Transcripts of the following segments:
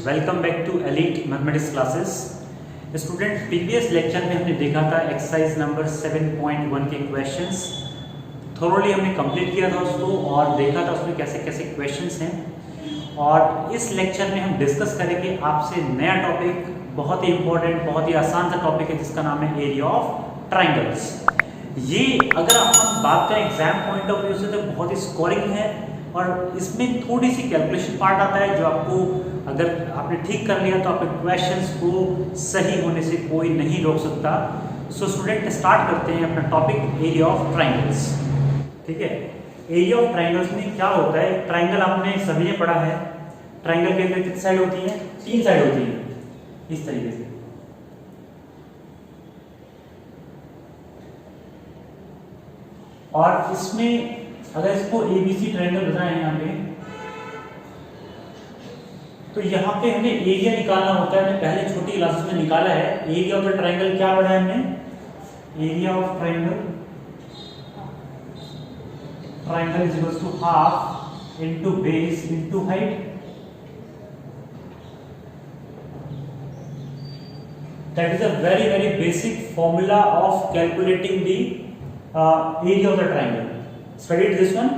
Welcome back to elite mathematics classes. Student, previous lecture में हमने देखा था एक्सरसाइज नंबर 7.1 के क्वेश्चंस थोरोली हमने कंप्लीट किया था उसको और देखा था उसमें कैसे कैसे क्वेश्चंस हैं। और इस लेक्चर में हम डिस्कस करेंगे आपसे नया टॉपिक, बहुत ही इंपॉर्टेंट, बहुत ही आसान सा टॉपिक है जिसका नाम है एरिया ऑफ ट्राइंगल्स। ये अगर हम बात करें एग्जाम पॉइंट ऑफ व्यू से तो बहुत ही स्कोरिंग है और इसमें थोड़ी सी कैलकुलेशन पार्ट आता है जो आपको अगर आपने ठीक कर लिया तो आपके क्वेश्चंस को सही होने से कोई नहीं रोक सकता। सो स्टूडेंट, स्टार्ट करते हैं अपना टॉपिक एरिया ऑफ ट्राइंगल्स। ठीक है, एरिया ऑफ ट्राइंगल्स में क्या होता है? ट्राइंगल आपने सभी ने पढ़ा है। ट्राइंगल के अंदर कितनी साइड होती है? 3 साइड होती है, इस तरीके से। और इसमें अगर इसको एबीसी ट्रायंगल बनाए हैं यहाँ पे, तो यहाँ पे हमें एरिया निकालना होता है। हमने पहले छोटी क्लासेस में निकाला है एरिया ऑफ द ट्रायंगल। क्या पढ़ा है हमने? Area of triangle is equals to half into base into height. That is a very very basic formula of calculating the area of the triangle. Studied this one.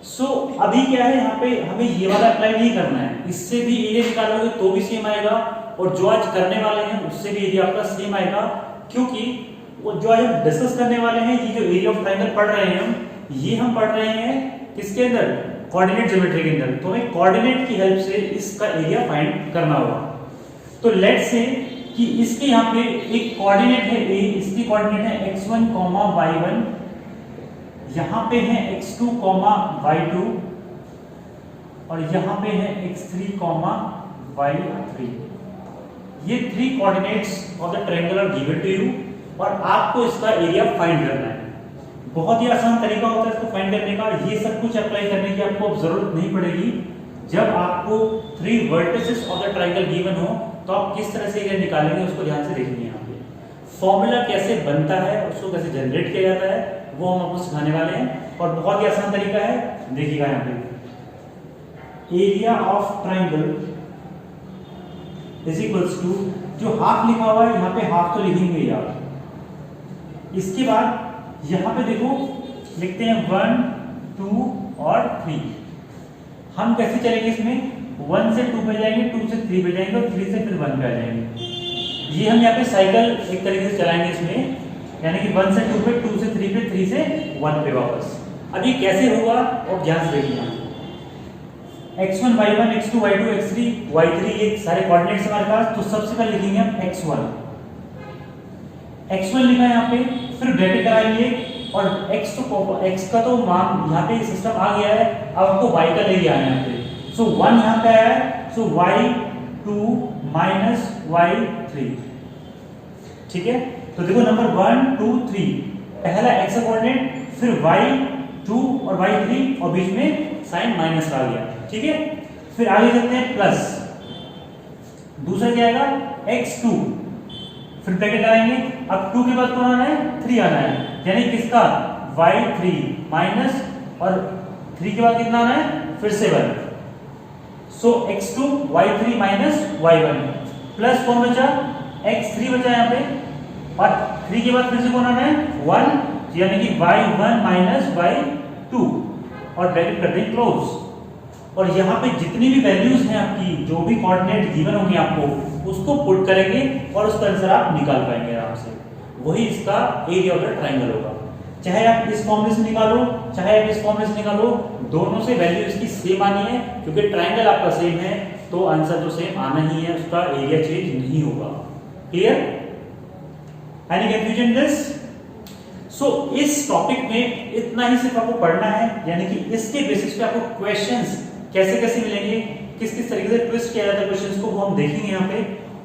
So अभी क्या है, यहाँ पे हमें ये वाला अप्लाई नहीं करना है। इससे भी एरिया निकालोगे तो भी सेम आएगा और जो आज करने वाले हैं उससे भी एरिया आपका सेम आएगा, क्योंकि वो जो आज हम डिस्कस करने वाले हैं, ये जो एरिया ऑफ ट्रायंगल पढ़ रहे हैं ये हम पढ़ रहे हैं किसके अंदर? कोऑर्डिनेट ज्योमेट्री के अंदर। तो हमें कोऑर्डिनेट की हेल्प से इसका एरिया फाइंड करना होगा। तो लेट्स से कि इसके यहाँ पे एक कोऑर्डिनेट है a, इसकी कोऑर्डिनेट है x1, y1, यहाँ पे है x2, y2 और यहाँ पे है x3, y3। ये 3 coordinates of the triangle are given to you और आपको इसका एरिया फाइंड करना है। बहुत ही आसान तरीका होता है इसको फाइंड करने का। ये सब कुछ अप्लाई करने की आपको जरूरत नहीं पड़ेगी। जब आपको 3 vertices of the triangle given हो तो आप किस तरह से एरिया निकालेंगे उसको ध्यान से देखिए। यहाँ पे फॉर्मूला कैसे बनता है, उसको कैसे जनरेट किया जाता है, वो हम आपको सिखाने वाले हैं और बहुत ही आसान तरीका है। देखिएगा यहाँ पे area of triangle is equals to, जो हाफ लिखा हुआ है यहाँ पे हाफ तो लिखेंगे आप। इसके बाद यहाँ पे देखो लिखते हैं 1, 2 और 3। हम कैसे चलेंगे इसमें? 1 से 2 पे जाएंगे, 2 से 3 पे जाएंगे और 3 से फिर 1 पे आ जाएंगे। ये हम यहाँ पे साइकिल एक तरीके से चलाएंगे इसमें, यानी कि 1 से 2 पे, 2 से 3 पे, 3 से 1 पे वापस। अब ये कैसे होगा और ध्यान से देखिए। x1, y1, x2, y2, x3, y3 ये सारे कोऑर्डिनेट्स हमारे पास। तो सबसे पहले लिखेंगे हम x1 लिखा है यहाँ पे, फिर ब्रैकेट लगाएंगे और x का तो मान यहाँ पे सिस्टम आ गया है। अब आपको y का लेके आना है यहाँ पे। सो 1 यहाँ पे आया है, सो y2 माइनस y3। ठीक है, तो देखो नंबर 1, 2, 3 पहला x का कोऑर्डिनेट, फिर y2 और y3 और बीच में साइन माइनस आ गया। ठीक है, फिर आगे चलते हैं प्लस। दूसरा क्या आएगा? x2, फिर ब्रैकेट लगाएंगे। अब 2 के बाद कौन आना है? 3 आना है, यानी किसका? y3 माइनस और 3 के बाद कितना आना है? फिर से 1। सो x2 y3 minus y1 plus कौन बचा? x3 बचा यहाँ पे और 3 के बाद फिर से कौन आना है? 1, यानी कि y1 माइनस y2 और ब्रैकेट कर दें क्लोज। और यहाँ पे जितनी भी वैल्यूज हैं आपकी, जो भी कोऑर्डिनेट गिवन होंगे आपको, उसको पुट करेंगे और उसका आंसर आप निकाल पाएंगे आराम से। वही इसका एरिया ऑफ द ट्रायंगल होगा। चाहे आप इस फॉर्मूले से निकालो, चाहे आप इस फॉर्मूले से निकालो, दोनों से वैल्यू इसकी सेम आनी है, क्योंकि ट्रायंगल आपका सेम है तो आंसर तो सेम आना ही है, उसका एरिया चेंज नहीं होगा। Clear? Any confusion this? So इस टॉपिक में इतना ही सिर्फ आपको पढ़ना है, यानी कि इसके बेसिस पे आपको क्वेश्चंस कैसे कैसे मिलेंगे, किस किस तरीके से ट्विस्ट किया जाता है क्वेश्चंस को, वो हम देखेंगे यहाँ पे,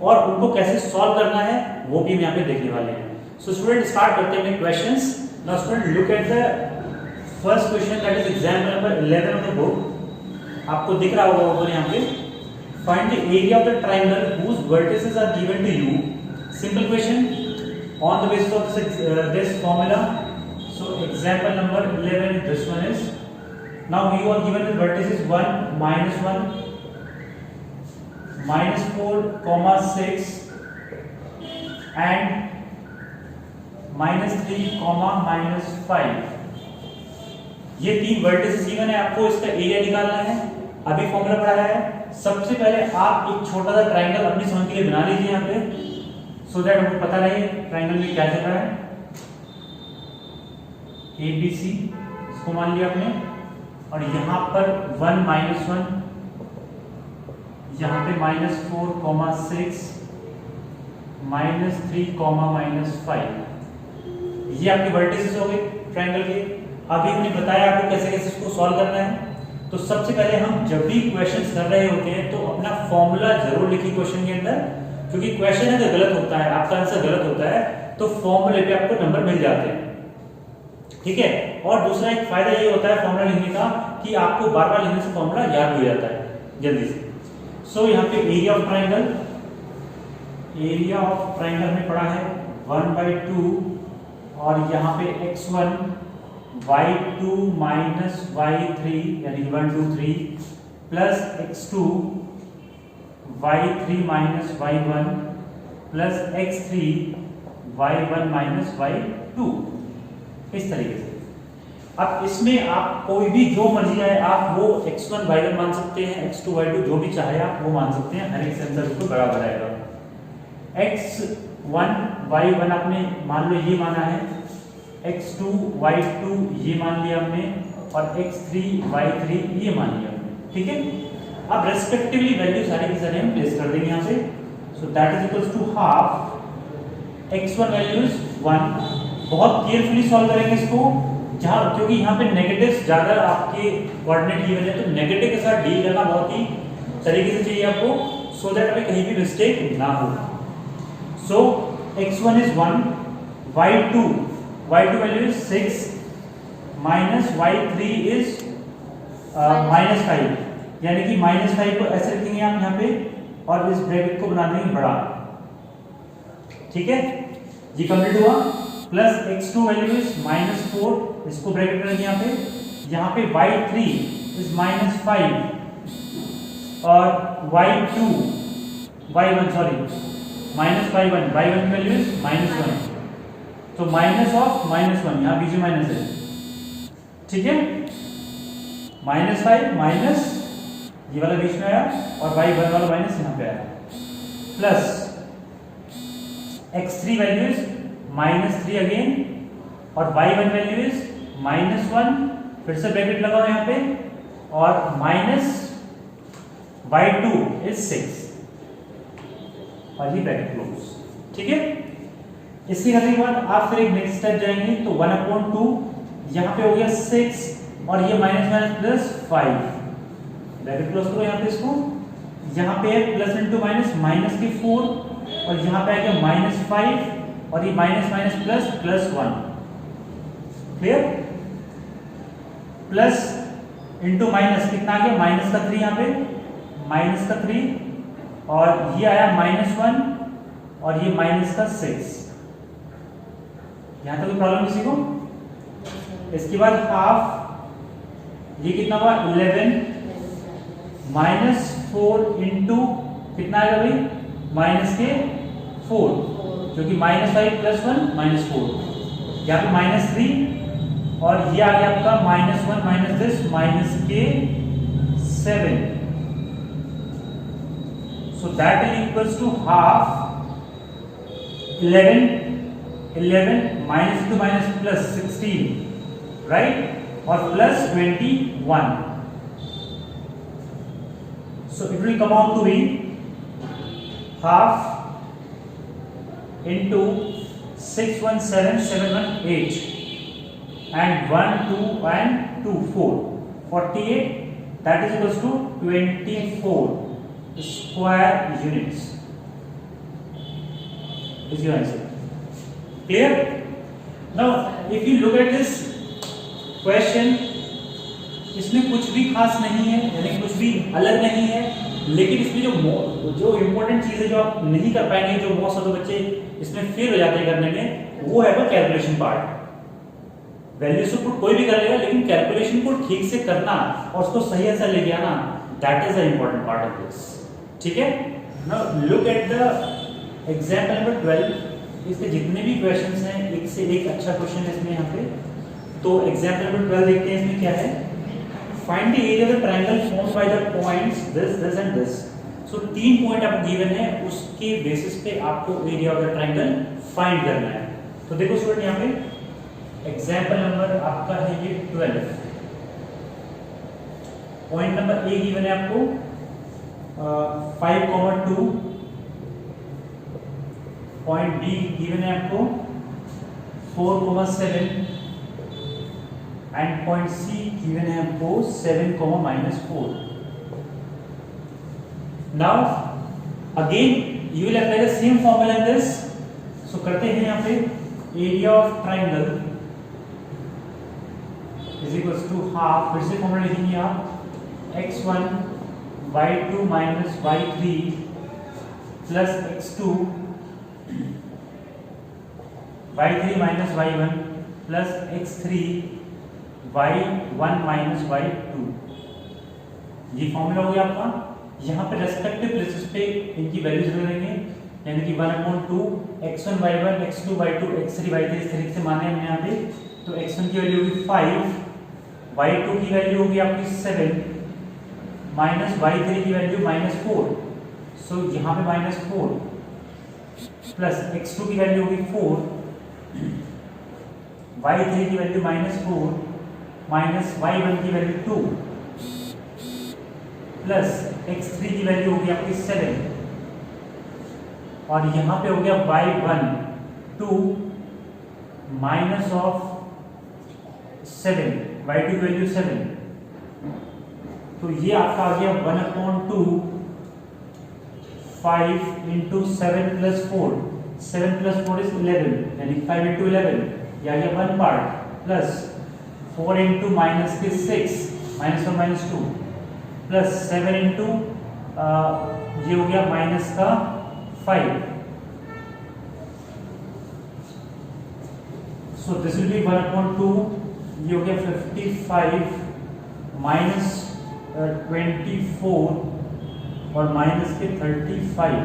और उनको कैसे सॉल्व करना है वो भी हम यहाँ पे देखने वाले हैं। सो स्टूडेंट, स्टार्ट करते हैं अपने questions. Now student, look at the first question, that is example number 11 of the book. आपको दिख रहा होगा ऊपर यहाँ पे, find the area of the triangle whose vertices are given to you. Simple question on the basis of this formula. So example number 11, this one is, now you are given the vertices 1, -1, -4,6 and -3,-5। ये 3 vertices given है, आपको इसका area निकालना है। अभी formula पढ़ाया है। सबसे पहले आप एक छोटा सा ट्रायंगल अपनी समझ के लिए बना लीजिए यहाँ पे, सो दैट हमको पता रहे ट्रायंगल में क्या चल रहा है। ABC इसको मान लिया आपने, और यहाँ पर 1 -1, यहाँ पे -4,6 -3,-5। ये आपके वर्टिसेस हो गए ट्रायंगल के। अभी हमने बताया आपको कैसे कैसे इसको सॉल्व करना है। तो सबसे पहले हम जब भी क्वेश्चंस कर रहे होते हैं तो अपना फॉर्मूला जरूर लिखिए क्वेश्चन के अंदर, क्योंकि क्वेश्चन अगर गलत होता है, आपका आंसर गलत होता है, तो फॉर्मूले पे आपको नंबर मिल जाते हैं। ठीक है। और दूसरा एक फायदा ये होता है फॉर्मूला लिखने का कि आपको बार बार लिखने से फॉर्मूला याद हो जाता है जल्दी से। सो यहाँ पे एरिया ऑफ ट्रायंगल में पड़ा है 1/2, और यहाँ पे x1 y2 minus y3 यानी 1 2 3 plus x2 y3 minus y1 plus x3 y1 minus y2, इस तरीके से। अब इसमें आप कोई भी जो मर्जी है आप वो x1 y1 मान सकते हैं, x2 y2 जो भी चाहे आप वो मान सकते हैं, हर एक से आंसर बिल्कुल बराबर आएगा। x1 y1 आपने मान लो ये माना है, x2 y2 ये मान लिया हमने, और x3 y3 ये मान लिया हमने। ठीक है। अब रेस्पेक्टिवली वैल्यू सारी की सारी हम प्लेस कर देंगे यहाँ से। So that is equals to half x1 value is 1। बहुत केयरफुली सॉल्व करेंगे इसको, जहां क्योंकि यहाँ पे नेगेटिव्स ज्यादा आपके कोऑर्डिनेट की वजह, तो नेगेटिव के साथ डील करना बहुत ही तरीके से चाहिए आपको, सो दैट हमें कहीं भी मिस्टेक ना हो। सो x1 is 1, y2 value is 6 minus y3 is -5, यानी कि -5 को ऐसे लिखेंगे आप यहाँ पे, और इस ब्रैकेट को बना देंगे बड़ा। ठीक है, ये कंप्लीट हुआ। प्लस x2 वैल्यू इज -4, इसको ब्रैकेट में रखिए यहाँ पे y3 इज -5, और y1 वैल्यू इज -1, तो माइनस ऑफ -1 यहाँ बीच में माइनस है। ठीक है, -5 माइनस ये वाला बीच में आया, और y1 वाला माइनस यहाँ पे आया, plus x3 value is -3 again, और y1 वैल्यू इज -1, फिर से ब्रैकेट लगाओ यहाँ पे, और माइनस y2 इज 6, और ये ब्रैकेट क्लोज। ठीक है। इसके करने के बाद आप फिर एक नेक्स्ट स्टेप जाएंगे, तो 1/2 यहाँ पे हो गया 6, और ये माइनस प्लस 5, ब्रैकेट क्लोज करो यहाँ पे इसको। यहाँ पे प्लस इंटू माइनस के 4, और यहाँ पे आ गया -5, और ये minus plus 1। Clear. Plus into minus कितना आ गया, -3 यहाँ पे, -3, और ये आया -1, और ये -6। यहां तक कोई प्रॉब्लम किसी को? इसके बाद हाफ, ये कितना हुआ 11 -4 इंटू कितना आएगा भाई, -4, क्योंकि -5 + 1 -4, यहाँ पे -3, और ये आ गया आपका -1 this -7, so that is equals to half 11 -2 +16, right, और plus 21, so it will come out to be half into 617,718 and 1 2 and 2 4 48, that is equals to 24 square units is your answer. Clear? Now if you look at this question, इसमें कुछ भी खास नहीं है, यानी कुछ भी अलग नहीं है, लेकिन इसमें जो इम्पोर्टेंट चीज है जो आप नहीं कर पाएंगे, जो मोस्ट ऑफ द बच्चे इसमें फेल हो जाते हैं करने में, वो है वो कैलकुलेशन पार्ट। वैल्यूज को पुट कोई भी कर लेगा, लेकिन कैलकुलेशन को ठीक से करना और उसको सही आंसर लेके आना, that is the important part of this. ठीक है। Now look at the example number 12। इसके जितने भी क्वेश्चंस हैं एक से एक अच्छा क्वेश्चन है इसमें यहाँ पे। तो एग्जाम्पल नंबर 12 देखते हैं इसमें क्या है। Find the area of the triangle formed by the points this this and this. So 3 point आपको गिवन है, उसके बेसिस पे आपको area of the triangle find करना है। तो देखो स्टूडेंट यहाँ पे एग्जाम्पल नंबर आपका है ये 12। पॉइंट नंबर ए गिवन है आपको 5,2। पॉइंट बी गिवन है आपको 4,7 एंड पॉइंट सी गिवन है आपको 7,-4। Now again you will apply the same formula in this. So करते हैं यहाँ पे area of triangle is equals to half, फिर से फॉर्मूला लिखेंगे आप x1 y2 minus y3 plus x2 y3 minus y1 plus x3 y1 minus y2। ये formula हो गया आपका। यहाँ पे रेस्पेक्टिव प्लेसेस पे इनकी वैल्यूज ले लेंगे, यानी कि 1/2 x1 y1 x2 y2 x3 y3 इस तरीके से माने हमने यहाँ पे। तो x1 की वैल्यू होगी 5, y2 की वैल्यू होगी आपकी 7 माइनस y3 की वैल्यू -4। सो यहाँ पे -4 प्लस x2 की वैल्यू होगी 4, y3 की वैल्यू -4 माइनस y1 की वैल्यू 2 प्लस x3 की वैल्यू होगी आपकी 7 और यहाँ पे हो गया y1 2 माइनस ऑफ 7, y2 की वैल्यू 7। तो ये आपका आ गया 1/2 5 इंटू 7 प्लस 4। 7 प्लस 4 इज 11, यानी 5 इंटू 11 या ये 1 पार्ट प्लस 4 इंटू माइनस के 6 -1 -2 प्लस 7 इंटू ये हो गया माइनस का 5। सो दिस विल बी 1/2, ये हो गया 55 माइनस 24 और माइनस के 35,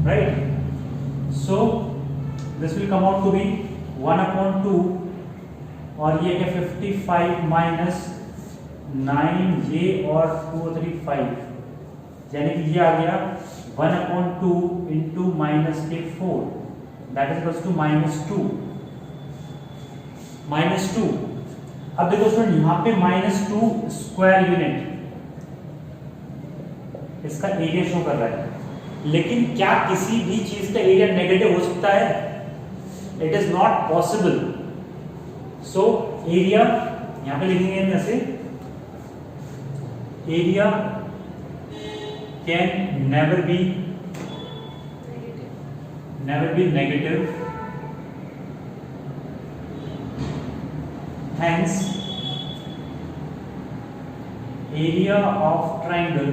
right. So this will come out to be 1/2 और ये है 55 माइनस 9 ये और 2 3 5, यानी कि ये आ गया 1/2 इंटू माइनस के 4, दैट इज इक्वल्स टू -2। अब देखो स्टूडेंट यहाँ पे -2 स्क्वायर यूनिट इसका एरिया शो कर रहा है, लेकिन क्या किसी भी चीज का एरिया नेगेटिव हो सकता है? It is not possible. So area यहां पे लिखेंगे हम ऐसे, area can never be negative, hence area of triangle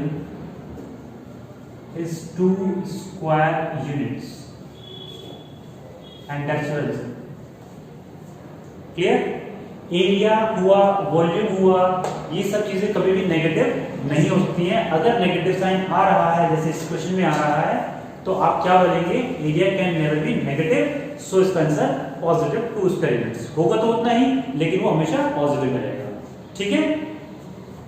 is 2 square units and that's the answer. Clear? Area हुआ, वॉल्यूम हुआ, ये सब चीजें कभी भी नेगेटिव नहीं हो सकती हैं। अगर नेगेटिव साइन आ रहा है जैसे इस क्वेश्चन में आ रहा है तो आप क्या बोलेंगे? Area can never be negative, so इसका आंसर पॉजिटिव 2 स्क्वायर यूनिट्स होगा तो उतना ही, लेकिन वो हमेशा पॉजिटिव रहेगा। ठीक है।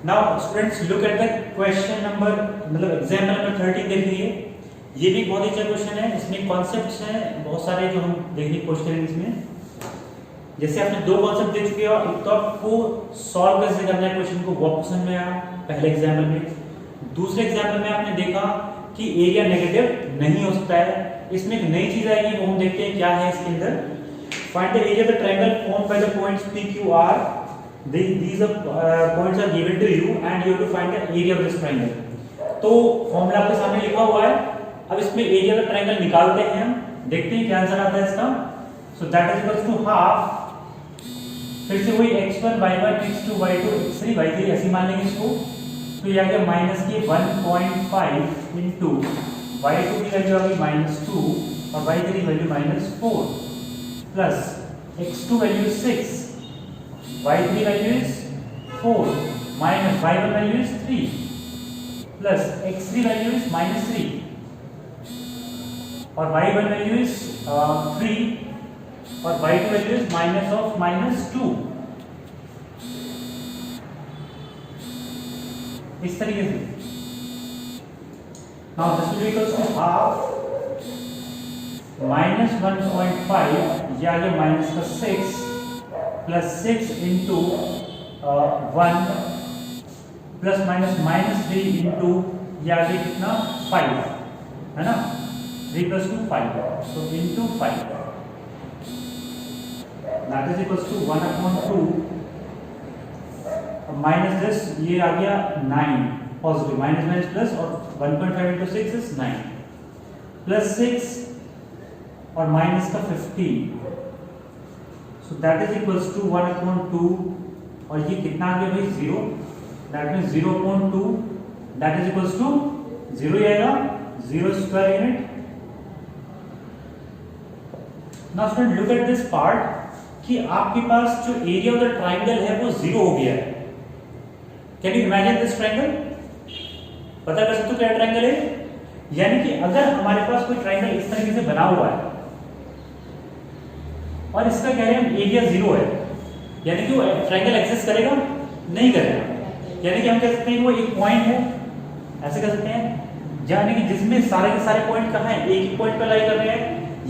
Now students look at the question number, मतलब एग्जाम्पल नंबर 13 देख लीजिए। ये भी बहुत ही अच्छा क्वेश्चन है, इसमें कॉन्सेप्ट्स हैं बहुत सारे जो हम देखने की कोशिश करेंगे इसमें। जैसे आपने 2 कॉन्सेप्ट देख चुके हो, एक तो आपको सॉल्व कैसे करना है क्वेश्चन को, वो क्वेश्चन में आया पहले एग्जाम्पल में। दूसरे एग्जाम्पल में आपने देखा कि एरिया नेगेटिव नहीं हो सकता है। इसमें एक नई चीज आएगी, वो हम देखते हैं क्या है इसके अंदर। Find the area of the triangle formed by the points P, Q, R. These points are given to you and you have to find the area of this triangle. तो फॉर्मूला आपके सामने लिखा हुआ है। अब इसमें एरिया ऑफ द ट्रायंगल निकालते हैं हम, देखते हैं क्या आंसर आता है इसका। So that is equals to half, फिर से वही x1 y1 x2 y2 x3 y3 ऐसे मान लेंगे इसको। तो ये आ गया माइनस के 1.5 इंटू y2 की वैल्यू आ गई -2 और y3 की value -4 plus x2 value 6, y3 value is 4 minus y1 value is 3। Plus x3 value is -3 और y1 वैल्यू इज 3 और y2 वैल्यू इज -2। इस तरीके से now this will equals to half -1.5 या आगे -6 प्लस 6 इंटू 1 प्लस -3 इंटू या आगे कितना 5 है ना, 3 + 2 5 तो into 5 that is equals to 1/2 minus this ये आ गया 9 पॉजिटिव माइनस प्लस और 1.5 इंटू 6 इज 9 प्लस 6 और माइनस का 15 so that is equals to 1/2 और ये कितना आ गया भाई 0 that means 0.2 that is equals to 0 ही आएगा 0 square unit. Now student look at this part कि आपके पास जो एरिया ऑफ द ट्रायंगल है वो 0 हो गया है। Can you imagine this triangle? पता कर सकते हो क्या ट्रायंगल है? यानी कि अगर हमारे पास कोई ट्रायंगल इस तरीके से बना हुआ है और इसका कह रहे हैं एरिया 0 है, यानी कि वो ट्रायंगल एक्सिस्ट करेगा? नहीं करेगा। यानी कि हम कह सकते हैं वो एक पॉइंट है, ऐसे कह सकते हैं, यानी कि जिसमें सारे के सारे पॉइंट कहाँ हैं? एक ही पॉइंट पर लाई कर रहे हैं।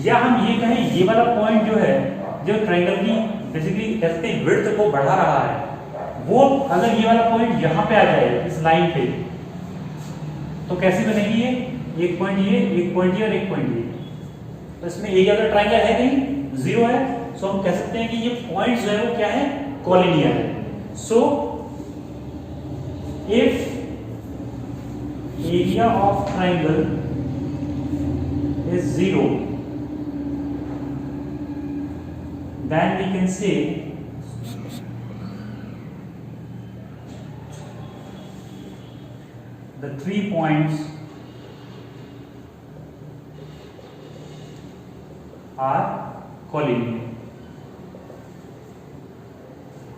या हम ये कहें ये वाला पॉइंट जो है जो ट्रायंगल की बेसिकली कह सकते हैं विड्थ को बढ़ा रहा है, वो अगर ये वाला पॉइंट यहाँ पे आ जाए इस लाइन पे तो कैसी बनेगी ये? एक पॉइंट ये, एक पॉइंट ये और एक पॉइंट ये। तो इसमें एरिया ऑफ द ट्रायंगल है नहीं, 0 है। सो हम कह सकते हैं कि ये पॉइंट जो है वो क्या है? कॉलिनियर है। So if area of triangle is 0 then we can say the 3 points are collinear।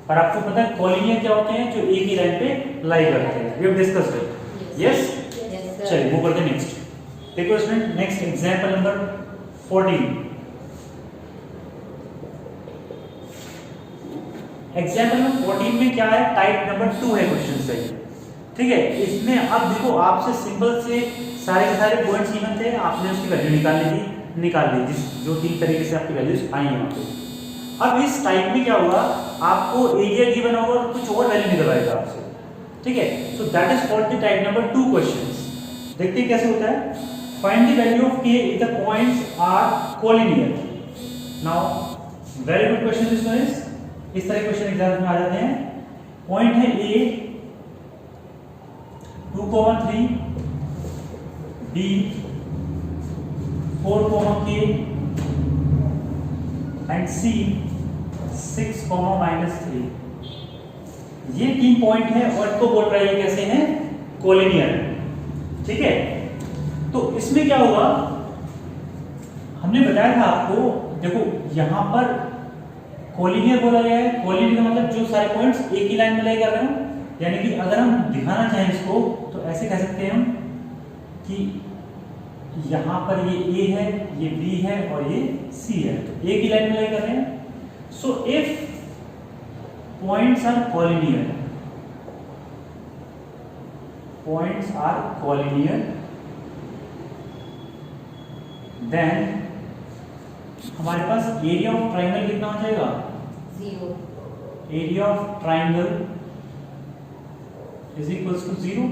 पर आपको पता है कॉलिनियर क्या होते हैं? जो एक ही लाइन पे लाई करते हैं। We have discussed it. Yes चलिए वो करते हैं नेक्स्ट। देखो student next example number 14। Example number 14 में क्या है? टाइप नंबर 2 है क्वेश्चन से, ठीक है। इसमें अब देखो आपसे सिंपल से सारे के सारे पॉइंट्स गिवन थे, आपने उसकी वैल्यू निकाल ली जिस जो 3 तरीके से आपकी वैल्यूज आई हैं वहां पे। अब इस टाइप में क्या होगा? आपको एरिया गिवन होगा और कुछ और वैल्यू निकलवाएगा आपसे, ठीक है। सो that is called the type number 2 questions. देखते हैं कैसे होता है। Find the value of k if the points are collinear। Now very good question this one is, इस तरह क्वेश्चन एग्जाम में आ जाते हैं। पॉइंट है A 2,3 B 4,k and C 6,-3। ये 3 पॉइंट है और तो बोल रहा है ये कैसे हैं? कॉलिनियर, ठीक है। तो इसमें क्या होगा? हमने बताया था आपको, देखो यहां पर कॉलिनियर बोला गया है। कॉलिनियर का मतलब जो सारे पॉइंट्स एक ही लाइन में लाई कर रहे हो, यानी कि अगर हम दिखाना चाहें इसको तो ऐसे कह सकते हैं हम कि यहाँ पर ये A है, ये B है और ये C है, तो एक ही लाइन में लाई कर रहे हैं। So if points are collinear, then हमारे पास एरिया ऑफ ट्रायंगल कितना हो जाएगा? 0। Area of triangle is equals to 0।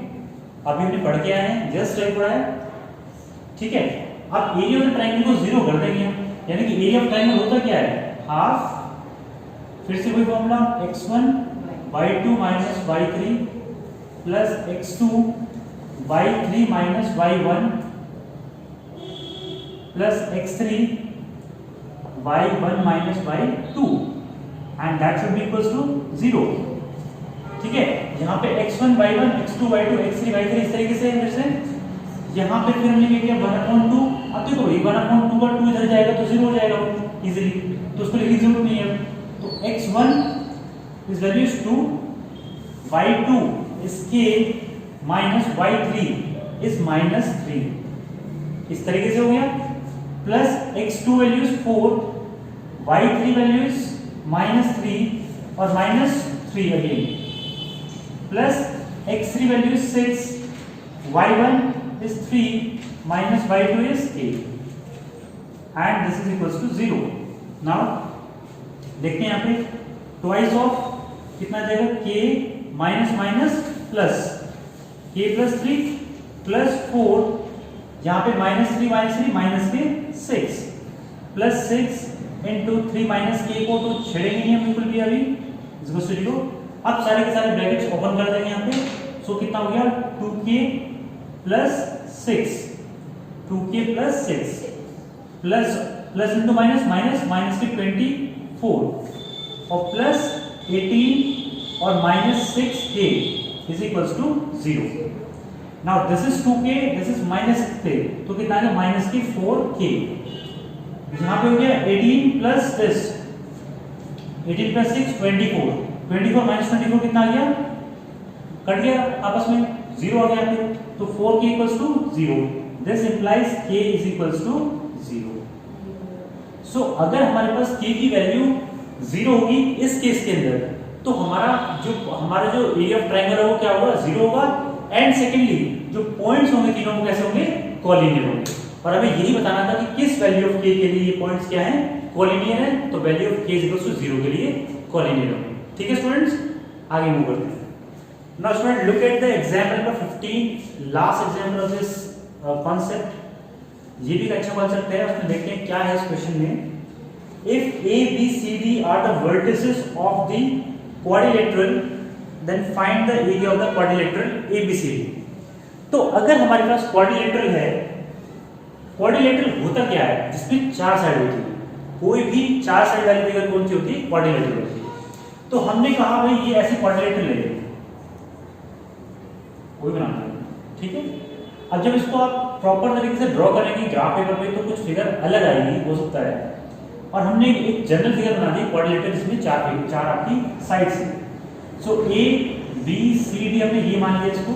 अभी हमने पढ़ के आए हैं, जस्ट वही पढ़ा है, ठीक है। अब एरिया ऑफ द ट्रायंगल को 0 कर देंगे, यानी कि एरिया ऑफ ट्रायंगल होता क्या है? हाफ, फिर से वही formula x1 y2 minus y3 plus x2 y3 minus y1 plus x3 y1 minus y2 and that should be equals to 0, ठीक है। यहाँ पे x1 y1 x2 y2 x3 y3 इस तरीके से फिर से यहाँ पे फिर हमने क्या किया 1/2। अब देखो ये 1/2 का 2 इधर जाएगा तो 0 हो जाएगा इजीली, तो उसको लिखने की जरूरत नहीं है। तो x1 is value is 2, y2 इसके माइनस y3 इज -3, इस तरीके से हो गया, plus x2 value is 4, y3 value is -3 और -3 again, plus x3 value is 6, y1 is 3 minus y2 is 8 and this is equals to 0. Now देखते हैं यहाँ पे twice of कितना जाएगा, k minus minus plus k plus 3 plus 4, यहाँ पे -3 minus के 6 plus 6 into 3 minus k को तो छेड़ेंगे नहीं हम बिल्कुल भी अभी, is equals to 0. अब सारे के सारे ब्रैकेट्स ओपन कर देंगे यहाँ पे, सो कितना हो गया 2k plus 6, 2k plus 6 plus plus into minus minus minus के 24 और प्लस 18 और minus 6k is equals to 0. Now this is 2k, this is minus k, तो कितना आ गया माइनस के 4k. यहाँ पे हो गया 18 प्लस दिस, 18 प्लस 6 24, 24 माइनस 24 कितना आ गया, कट गया आपस में, 0 आ गया यहाँ पे, तो 4k equals to 0. This implies k is equals to 0. So अगर हमारे पास k की वैल्यू 0 होगी इस केस के अंदर, तो हमारा जो एरिया ऑफ ट्रायंगल है वो क्या होगा, 0 होगा. एंड सेकेंडली जो पॉइंट्स होंगे तीनों को कैसे होंगे, कॉलिनियर होंगे. और हमें यही बताना था कि किस वैल्यू ऑफ k के लिए ये पॉइंट्स क्या हैं, कॉलिनियर है, तो value of k is equals to 0 के लिए कॉलिनियर होंगे. ठीक है स्टूडेंट्स, आगे मूव करते हैं. Now student, look at the example number 15, last example of this concept. ये भी एक अच्छा concept है, उसमें देखते हैं क्या है इस क्वेश्चन में. If A, B, C, D are the vertices of the quadrilateral, then find the area of the quadrilateral ABCD. तो अगर हमारे पास quadrilateral है, quadrilateral होता क्या है, जिसमें 4 साइड होती है, कोई भी 4 साइड वाली फिगर कौन सी होती है, quadrilateral होती है. तो हमने कहा भाई ये ऐसी quadrilateral है, कोई बनाना है, ठीक है. अब जब इसको आप प्रॉपर तरीके से ड्रॉ करेंगे ग्राफ पेपर पे तो कुछ फिगर अलग आएगी, हो सकता है. और हमने एक जनरल फिगर बना दी क्वाड्रिलेटरल, जिसमें चार आपकी साइड्स हैं. सो ए बी सी डी हमने ये मान लिया इसको.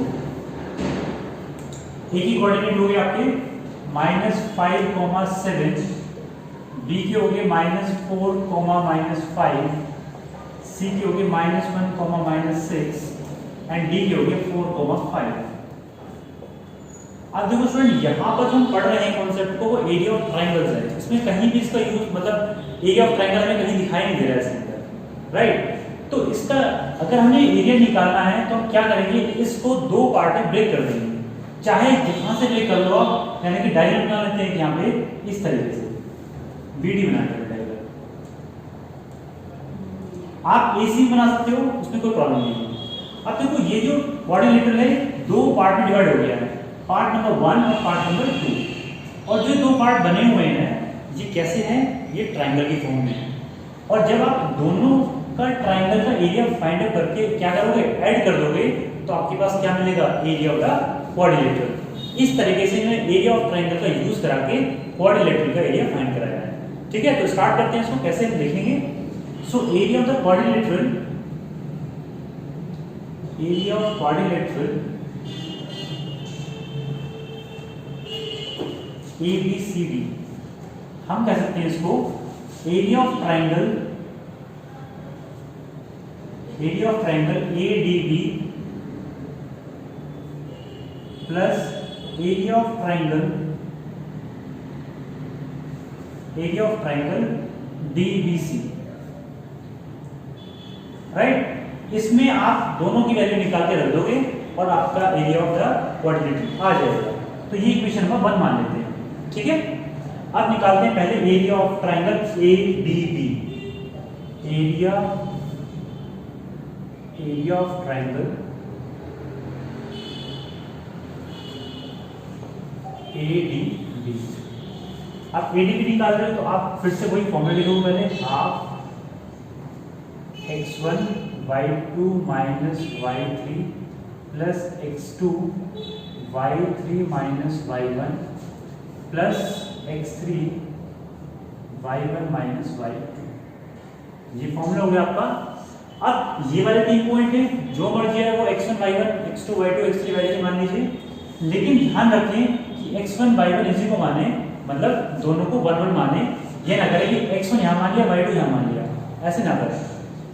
ए की कोऑर्डिनेट हो गए आपके -5, 7, बी के हो गए -4, -5, सी के हो गए -1, -6 एंड डी के हो गए 4, 5. अब देखो स्टूडेंट, यहाँ पर हम पढ़ रहे हैं कॉन्सेप्ट को, वो एरिया ऑफ ट्रायंगल्स है. इसमें कहीं भी इसका यूज मतलब एरिया ऑफ ट्रायंगल हमें कहीं दिखाई नहीं दे रहा है इसके अंदर, राइट. तो इसका अगर हमें एरिया निकालना है तो हम क्या करेंगे, इसको 2 पार्ट में ब्रेक कर देंगे. चाहे जहां से ब्रेक कर लो आप, यानी कि डायग्राम बना लेते हैं यहाँ पे इस तरीके से बीडी बना लेते हैं डायग्राम. आप एसी बना सकते हो, उसमें कोई प्रॉब्लम नहीं है. अब देखो ये जो क्वाड्रिलेटरल है 2 पार्ट में डिवाइड हो गया है, पार्ट नंबर 1 और पार्ट नंबर 2. और जो 2 पार्ट बने हुए हैं ये कैसे हैं, ये ट्रायंगल की फॉर्म में है. और जब आप दोनों का ट्रायंगल का एरिया फाइंड आउट करके क्या करोगे, ऐड कर दोगे, तो आपके पास क्या मिलेगा, एरिया ऑफ द क्वाड्रिलेटरल. इस तरीके से मैं एरिया ऑफ ट्रायंगल का यूज करा के क्वाड्रिलेटरल का एरिया फाइंड कराया है. ठीक है, तो स्टार्ट करते हैं इसको, कैसे हम देखेंगे. So area of the quadrilateral, area of quadrilateral ABCD, हम कह सकते हैं इसको area of triangle ADB plus area of triangle DBC, right. इसमें आप दोनों की वैल्यू निकाल के रख दोगे और आपका एरिया ऑफ द क्वाड्रिलेटरल आ जाएगा. तो ये इक्वेशन नंबर 1 मान लेते हैं. ठीक है, अब निकालते हैं पहले area of triangle ADB. Area of triangle ADB. आप ADB निकाल रहे हो तो आप फिर से वही फॉर्मूला लिखोगे पहले, half x1 y2 minus y3 plus x2 y3 minus y1 plus x3 y1 minus y2. ये फॉर्मूला हो गया आपका अब ये वाले 3 पॉइंट है, जो मर्जी है वो x1 y1 x2 y2 x3 y3 मान लीजिए, लेकिन ध्यान रखें कि x1 y1 इसी को माने, मतलब दोनों को 1 1 माने, ये ना करें कि x1 यहाँ मान लिया y2 यहाँ मान लिया, ऐसे ना करें,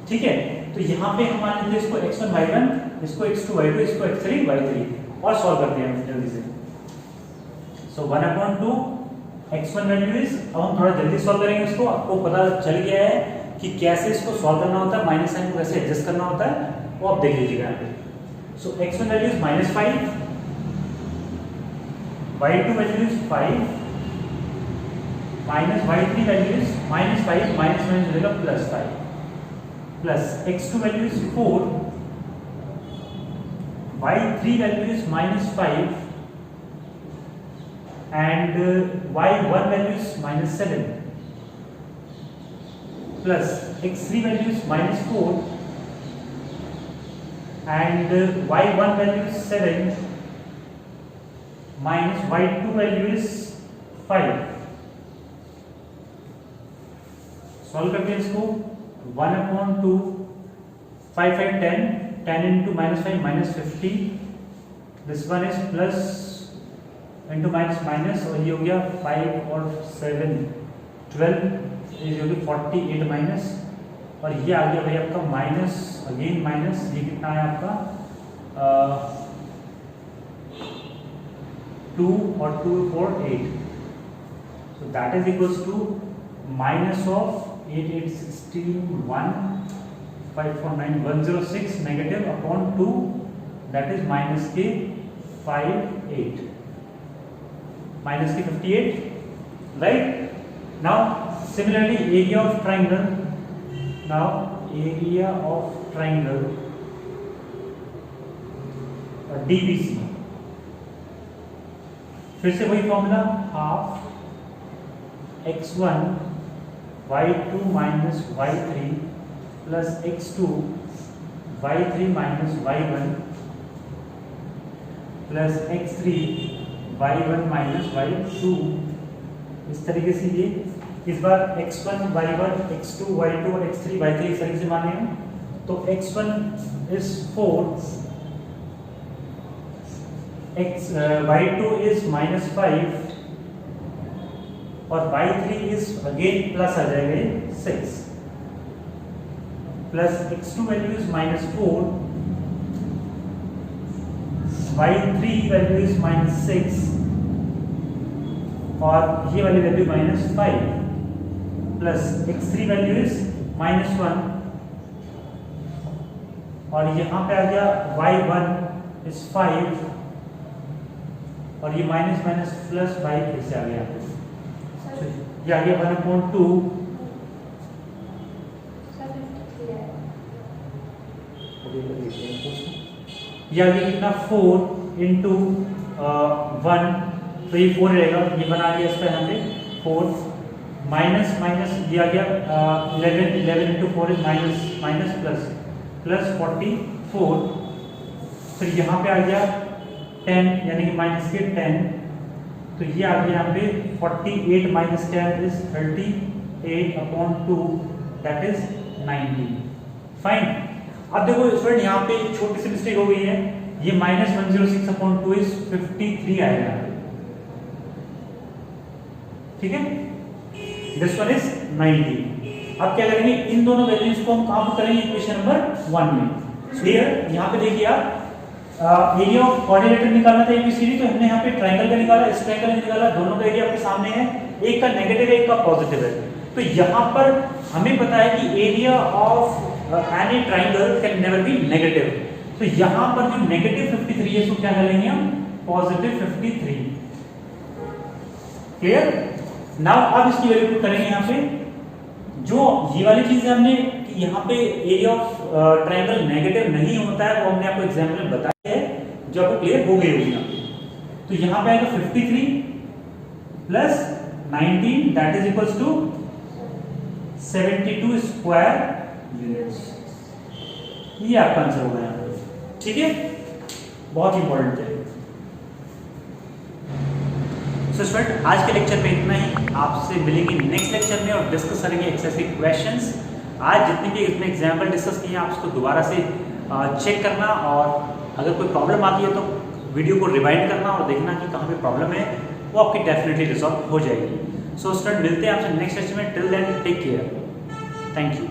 ठीक है। तो यहाँ पे हम मान लेते हैं इसको x1 y1, इसको x2 y2, इसको x3 y3 और सॉल्व करते हैं जल्दी से। सो 1/2 x1 वैल्यू इज, अब हम थोड़ा जल्दी सॉल्व करेंगे इसको, आपको पता चल गया है कि कैसे इसको सॉल्व करना होता है, माइनस साइन को कैसे एडजस्ट करना होता है, वो आप देख लीजिएगा यहाँ पे। सो x1 value is -5, y2 value is 5, minus y3 value is -5, minus हो जाएगा +5, plus x2 value is 4, y3 value is -5 and y1 value is -7 plus x3 value is -4 and y1 value is 7 minus y2 value is 5। Solve करते हैं इसको, 1/2 5 5 10, 10 into -5 -50, this one is plus into minus minus, और ये हो गया 5 और 7 12, ये हो गया 48 माइनस, और ये आ गया भाई आपका माइनस अगेन माइनस, ये कितना है आपका 2 और 2 4 8, so that is equals to minus of 8 8 16 1 5 4 9 106 negative upon 2, that is minus के 5 8 minus के 58, right? Now similarly area of triangle, now area of triangle DBC, फिर से वही formula, half x1 y2 minus y3 plus x2 y3 minus y1 plus x3 y1 minus y2, इस तरीके से ये इस बार x1 y1 x2 y2 और x3 y3 इस तरीके से माने हम, तो x1 is 4, y2 is -5 और y3 is अगेन प्लस आ जाएगा 6 plus x2 value is -4, y3 value is -6 और ये वाली value -5 plus x3 value is -1 और यहाँ पे आ गया y1 इज 5 और ये माइनस माइनस प्लस 5 फिर से आ गया, ये आ गया 1/2, ये आ गया कितना 4 इंटू 1, तो ये 4 रहेगा, ये बना गया इसका यहाँ पे 4 माइनस माइनस, ये आ गया 11 इंटू 4 इज माइनस प्लस 44, फिर यहाँ पे आ गया 10 यानी कि माइनस के 10, तो ये आ गया यहाँ पे 48 minus 10 is 38/2, that is 90। Fine. अब देखो स्टूडेंट यहाँ पे एक छोटी सी मिस्टेक हो गई है, ये -106/2 इज 53 आएगा, ठीक है, दिस वन इज 90। अब क्या करेंगे, इन दोनों वैल्यूज को हम कहां पर करेंगे, इक्वेशन नंबर 1 में। क्लियर। यहाँ पे देखिए आप एरिया ऑफ क्वाड्रिलेटरल निकालना था एबीसीडी, तो हमने यहाँ पे ट्रायंगल का निकाला, इस ट्रायंगल का निकाला, दोनों का एरिया आपके सामने है, एक का नेगेटिव है एक का पॉजिटिव है, तो यहाँ पर हमें पता है कि area of any triangle can never be negative, तो यहाँ पर जो नेगेटिव 53 है इसको क्या करेंगे हम, पॉजिटिव 53। क्लियर। नाउ अब इसकी वैल्यू पुट करेंगे यहाँ पे, जो ये वाली चीज हमने कि यहाँ पे एरिया ऑफ ट्रायंगल नेगेटिव नहीं होता है, वो हमने आपको एग्जांपल बताया है, जो आपको क्लियर हो गई होगी यहाँ पे। तो यहाँ पे आएगा 53 plus 19 that is equals to 72 square units, ये आपका आंसर होगा यहाँ पे, ठीक है, बहुत इंपॉर्टेंट है। सो स्टूडेंट आज के लेक्चर में इतना ही, आपसे मिलेंगे नेक्स्ट लेक्चर में और डिस्कस करेंगे एक्सरसाइज के क्वेश्चंस। आज जितनी भी इसमें एग्जाम्पल डिस्कस किए हैं आप उसको दोबारा से चेक करना, और अगर कोई प्रॉब्लम आती है तो वीडियो को रिवाइंड करना और देखना कि कहाँ पे प्रॉब्लम है, वो आपकी डेफिनेटली रिजॉल्व हो जाएगी। सो स्टूडेंट, मिलते हैं आपसे नेक्स्ट सेशन में। Till then take care, thank you.